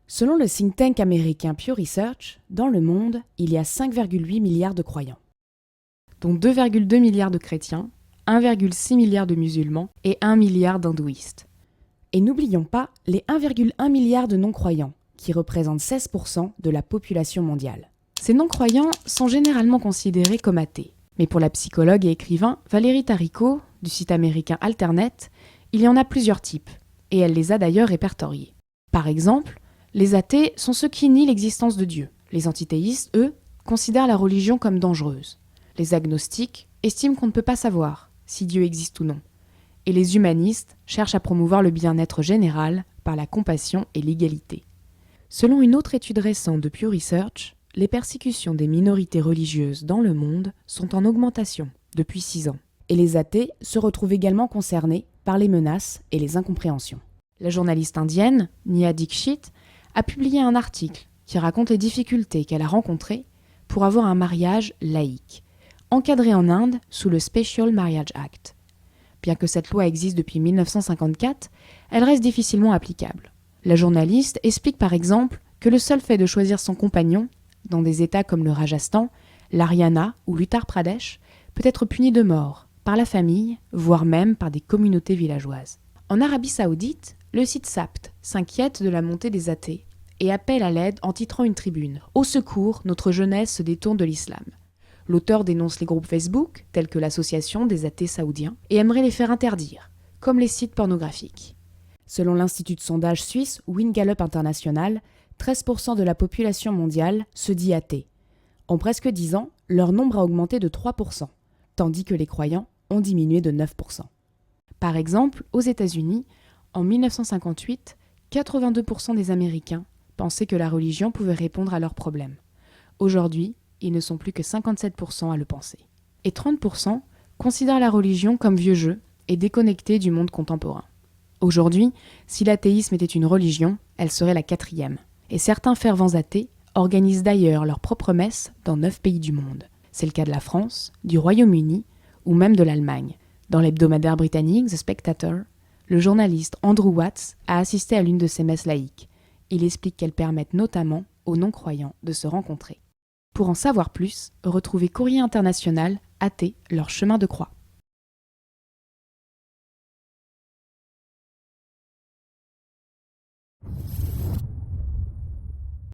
Selon le think tank américain Pew Research, dans le monde, il y a 5,8 milliards de croyants, dont 2,2 milliards de chrétiens, 1,6 milliard de musulmans et 1 milliard d'hindouistes. Et n'oublions pas les 1,1 milliard de non-croyants, qui représentent 16% de la population mondiale. Ces non-croyants sont généralement considérés comme athées. Mais pour la psychologue et écrivain Valérie Tarico, du site américain Alternet, il y en a plusieurs types, et elle les a d'ailleurs répertoriés. Par exemple, les athées sont ceux qui nient l'existence de Dieu. Les antithéistes, eux, considèrent la religion comme dangereuse. Les agnostiques estiment qu'on ne peut pas savoir si Dieu existe ou non. Et les humanistes cherchent à promouvoir le bien-être général par la compassion et l'égalité. Selon une autre étude récente de Pew Research, les persécutions des minorités religieuses dans le monde sont en augmentation depuis 6 ans. Et les athées se retrouvent également concernés par les menaces et les incompréhensions. La journaliste indienne, Neha Dixit, a publié un article qui raconte les difficultés qu'elle a rencontrées pour avoir un mariage laïque, encadré en Inde sous le Special Marriage Act. Bien que cette loi existe depuis 1954, elle reste difficilement applicable. La journaliste explique par exemple que le seul fait de choisir son compagnon, dans des États comme le Rajasthan, l'Haryana ou l'Uttar Pradesh, peut être puni de mort par la famille, voire même par des communautés villageoises. En Arabie Saoudite, le site Sapt s'inquiète de la montée des athées et appelle à l'aide en titrant une tribune « Au secours, notre jeunesse se détourne de l'islam ». L'auteur dénonce les groupes Facebook, tels que l'Association des athées saoudiens, et aimerait les faire interdire, comme les sites pornographiques. Selon l'institut de sondage suisse WinGallup International, 13% de la population mondiale se dit athée. En presque 10 ans, leur nombre a augmenté de 3%, tandis que les croyants ont diminué de 9%. Par exemple, aux États-Unis, en 1958, 82% des Américains pensaient que la religion pouvait répondre à leurs problèmes. Aujourd'hui, ils ne sont plus que 57% à le penser. Et 30% considèrent la religion comme vieux jeu et déconnectée du monde contemporain. Aujourd'hui, si l'athéisme était une religion, elle serait la 4e. Et certains fervents athées organisent d'ailleurs leurs propres messes dans 9 pays du monde. C'est le cas de la France, du Royaume-Uni ou même de l'Allemagne. Dans l'hebdomadaire britannique The Spectator, le journaliste Andrew Watts a assisté à l'une de ces messes laïques. Il explique qu'elles permettent notamment aux non-croyants de se rencontrer. Pour en savoir plus, retrouvez Courrier International, athées, leur chemin de croix.